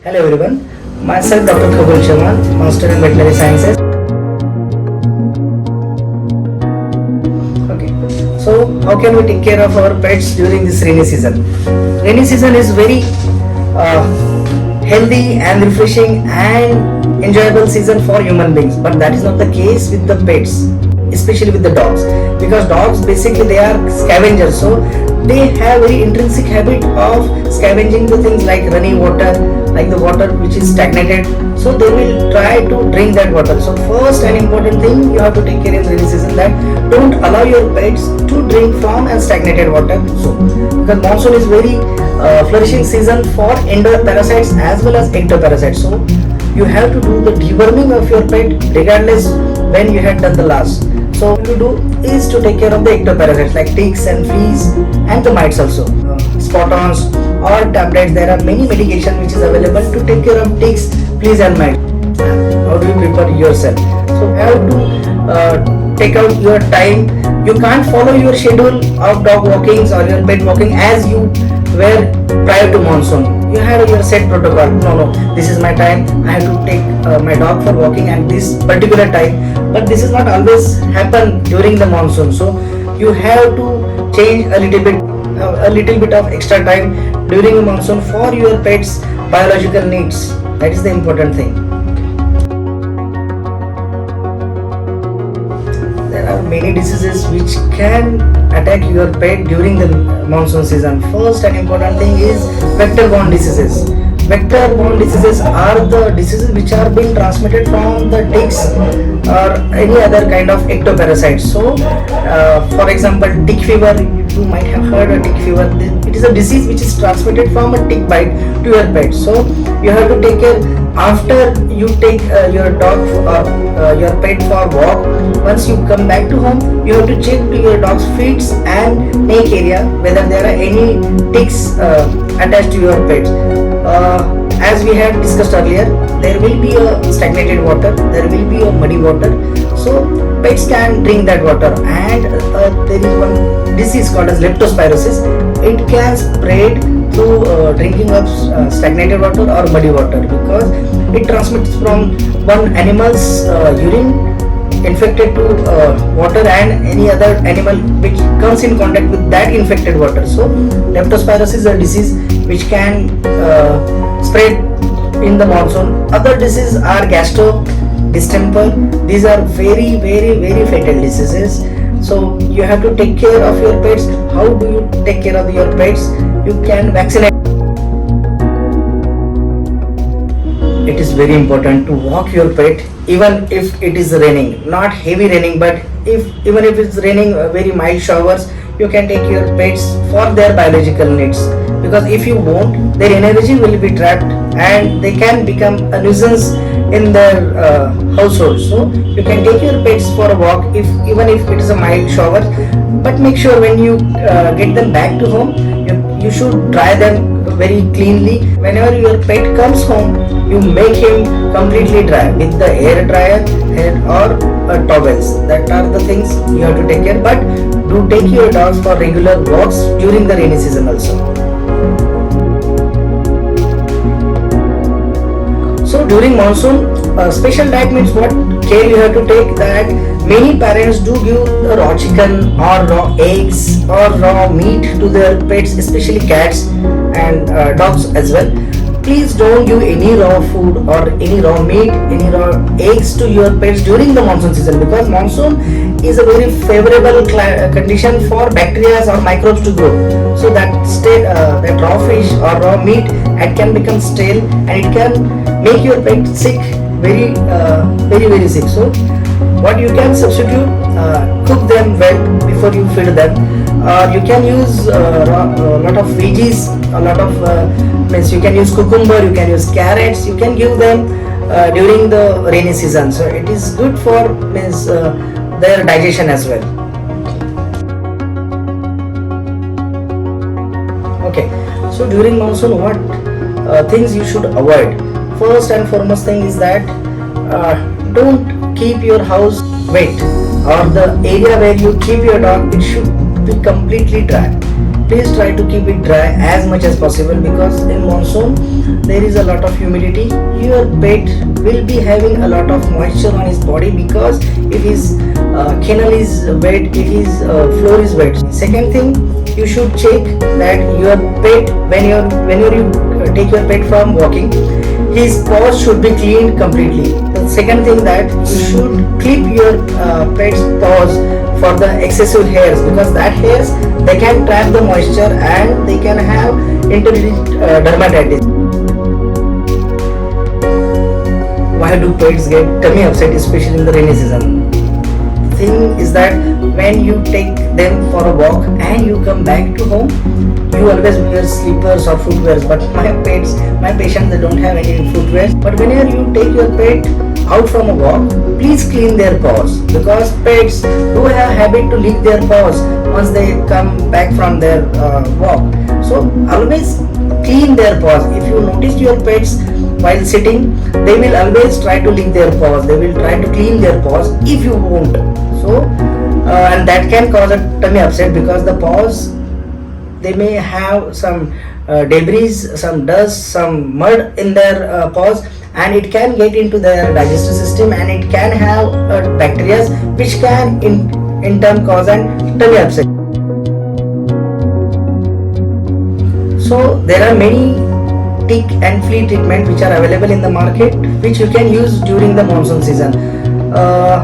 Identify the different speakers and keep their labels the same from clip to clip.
Speaker 1: Hello everyone, myself Dr. Khagol Chavan, Master in Veterinary Sciences. Okay, so how can we take care of our pets during this rainy season? Rainy season is very healthy and refreshing and enjoyable season for human beings, but that is not the case with the pets, especially with the dogs, because dogs basically they are scavengers, so they have very intrinsic habit of scavenging the things like running water, like the water which is stagnated, so they will try to drink that water. So first and important thing you have to take care in rainy season, that don't allow your pets to drink from and stagnated water. So because monsoon is very flourishing season for indoor parasites as well as ectoparasites, so you have to do the deworming of your pet regardless when you had done the last. So what you do is to take care of the ectoparasites like ticks and fleas and the mites also. Spot-ons or tablets, there are many medication which is available to take care of ticks, fleas and mites. How do you prepare yourself? So you have to take out your time. You can't follow your schedule of dog walkings or your pet walking as you were prior to monsoon. You have your set protocol. No, this is my time. I have to take my dog for walking at this particular time. But this is not always happen during the monsoon. So you have to change a little bit of extra time during the monsoon for your pet's biological needs. That is the important thing. There are many diseases which can attack your pet during the monsoon season. First and important thing is vector-borne diseases. Vector-borne diseases are the diseases which are being transmitted from the ticks or any other kind of ectoparasites. So, for example, tick fever, you might have heard of tick fever. It is a disease which is transmitted from a tick bite to your pet. So, you have to take care after you take your dog or your pet for walk. Once you come back to home, you have to check to your dog's feet and neck area whether there are any ticks attached to your pet. As we had discussed earlier, there will be a stagnated water, there will be a muddy water, so pets can drink that water, and there is one disease called as leptospirosis. It can spread through drinking of stagnated water or muddy water, because it transmits from one animal's urine infected to water and any other animal which comes in contact with that infected water. So leptospirosis is a disease which can spread in the monsoon. Other diseases are gastro, distemper. These are very fatal diseases. So you have to take care of your pets. How do you take care of your pets? You can vaccinate. It is very important to walk your pet even if it is raining, not heavy raining, but even if it's raining very mild showers, you can take your pets for their biological needs, because if you won't, their energy will be trapped and they can become a nuisance in their household. So you can take your pets for a walk even if it is a mild shower, but make sure when you get them back to home, you should dry them very cleanly. Whenever your pet comes home, you make him completely dry with the air dryer or towels. That are the things you have to take care, but do take your dogs for regular walks during the rainy season also. So during monsoon, special diet means what care you have to take, that many parents do give raw chicken or raw eggs or raw meat to their pets, especially cats and dogs as well. Please don't give any raw food or any raw meat, any raw eggs to your pets during the monsoon season, because monsoon is a very favorable condition for bacteria or microbes to grow. So that raw fish or raw meat, it can become stale and it can make your pet sick, very sick. So what you can substitute, cook them well before you feed them. You can use a lot of veggies, a lot of means you can use cucumber, you can use carrots, you can give them during the rainy season. So it is good for their digestion as well. Okay, so during monsoon, what things you should avoid? First and foremost thing is that don't keep your house wet, or the area where you keep your dog, it should be completely dry. please try to keep it dry as much as possible, because in monsoon there is a lot of humidity. Your pet will be having a lot of moisture on his body, because if his kennel is wet, if his floor is wet. Second thing, you should check that your pet, when you take your pet from walking, his paws should be cleaned completely. The second thing, that you should clip your pet's paws for the excessive hairs, because that hairs, they can trap the moisture and they can have intermittent dermatitis. Why do pets get tummy upset, especially in the rainy season? The thing is that when you take them for a walk and you come back to home, you always wear slippers or footwears. But my patients, they don't have any footwears. But whenever you take your pet out from a walk, please clean their paws, because pets do have a habit to lick their paws once they come back from their walk. So always clean their paws. If you notice your pets while sitting, they will always try to lick their paws, they will try to clean their paws if you won't. So and that can cause a tummy upset, because the paws, they may have some debris, some dust, some mud in their paws, and it can get into their digestive system, and it can have bacteria which can in turn cause an tummy upset. So there are many tick and flea treatment which are available in the market, which you can use during the monsoon season.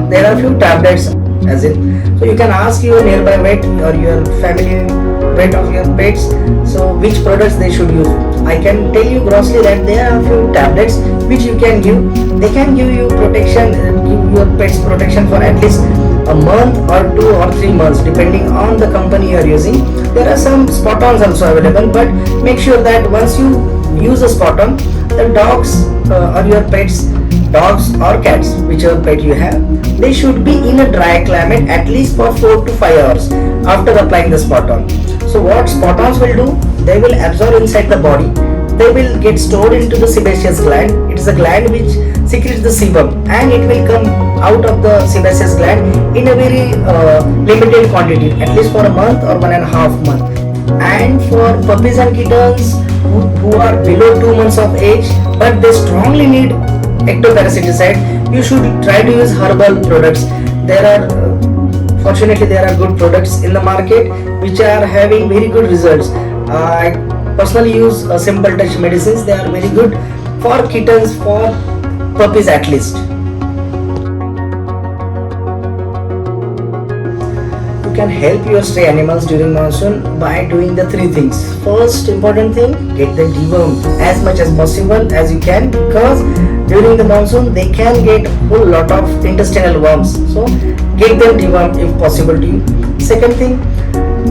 Speaker 1: There are few tablets, as in, so you can ask your nearby vet or your family vet of your pets, so which products they should use. I can tell you grossly that there are a few tablets which you can give. They can give you protection, give your pets protection for at least a month or 2 or 3 months, depending on the company you are using. There are some spot-ons also available, but make sure that once you use a spot-on, the dogs or your pets, dogs or cats, whichever pet you have, they should be in a dry climate at least for 4 to 5 hours after applying the spot-on. So what spot-ons will do, they will absorb inside the body, they will get stored into the sebaceous gland. It is a gland which secretes the sebum, and it will come out of the sebaceous gland in a very limited quantity, at least for a month or 1.5 months. And for puppies and kittens who are below 2 months of age, but they strongly need ectoparasiticide, you should try to use herbal products. There are fortunately there are good products in the market which are having very good results. I personally use simple touch medicines. They are very good for kittens, for puppies at least. You can help your stray animals during monsoon by doing the 3 things. First important thing, get them dewormed as much as possible as you can, because during the monsoon they can get whole lot of intestinal worms. So get them dewormed if possible to you. Second thing,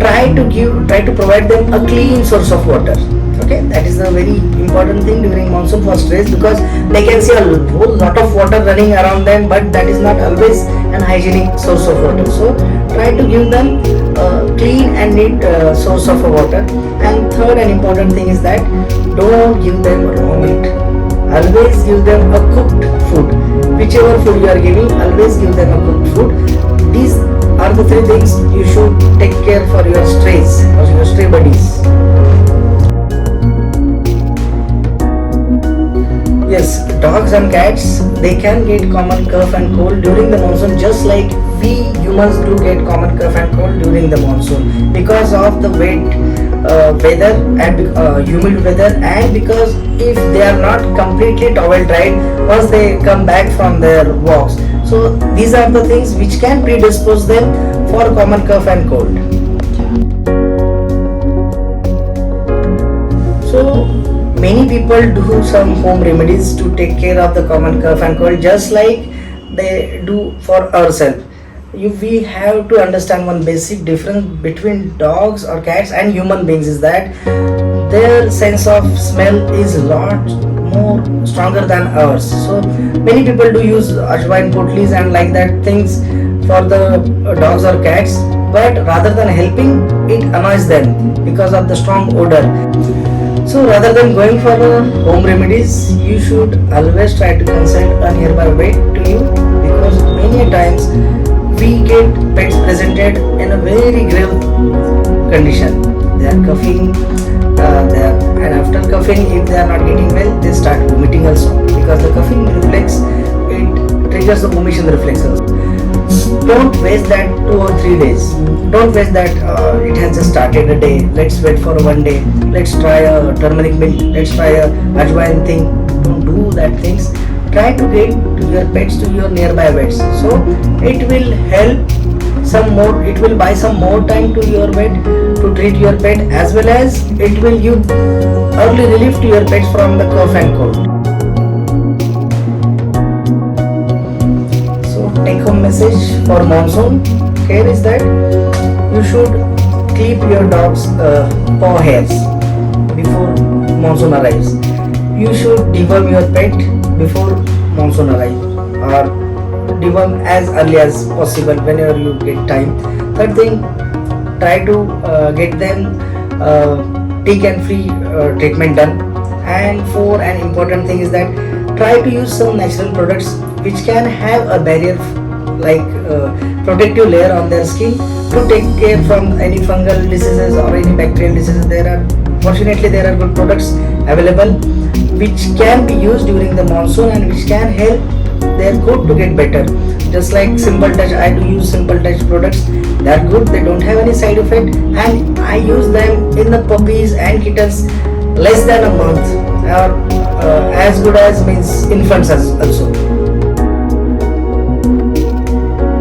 Speaker 1: try to provide them a clean source of water. Okay, that is a very important thing during monsoon for strays, because they can see a whole lot of water running around them, but that is not always an hygienic source of water. So try to give them a clean and neat source of water. And third and important thing is that don't give them raw meat. Always give them a cooked food. Whichever food you are giving, always give them a cooked food. These are the 3 things you should take care for your strays or your stray buddies. Yes, dogs and cats, they can get common cough and cold during the monsoon, just like we humans do get common cough and cold during the monsoon, because of the wet weather and humid weather, and because if they are not completely towel dried once they come back from their walks. So these are the things which can predispose them for common cough and cold. So many people do some home remedies to take care of the common cough and cold, just like they do for ourselves. We have to understand one basic difference between dogs or cats and human beings is that their sense of smell is a lot more stronger than ours. So many people do use ajwain potlis and like that things for the dogs or cats, but rather than helping, it annoys them because of the strong odor. So rather than going for home remedies, you should always try to consult a nearby vet to you, because many times we get pets presented in a very grave condition. they are coughing, and after coughing, if they are not getting well, they start vomiting also, because the coughing reflex, it triggers the vomition reflex also. Don't waste that 2 or 3 days. Don't waste that it has just started a day, let's wait for one day, let's try a turmeric milk, let's try a ajwain thing. Don't do that things. Try to get your pets to your nearby vets, so it will help some more, it will buy some more time to your vet to treat your pet, as well as it will give early relief to your pets from the cough and cold. Take home message for monsoon care is that you should clip your dog's paw hairs before monsoon arrives. You should deworm your pet before monsoon arrives, or deworm as early as possible whenever you get time. Third thing, try to get them tick and flea treatment done. And four, an important thing is that try to use some natural products which can have a barrier, like protective layer on their skin, to take care from any fungal diseases or any bacterial diseases. Fortunately there are good products available which can be used during the monsoon and which can help their coat to get better. Just like Simple Touch, I do use Simple Touch products. They are good, they don't have any side effect, and I use them in the puppies and kittens less than a month, or as good as means infants as also.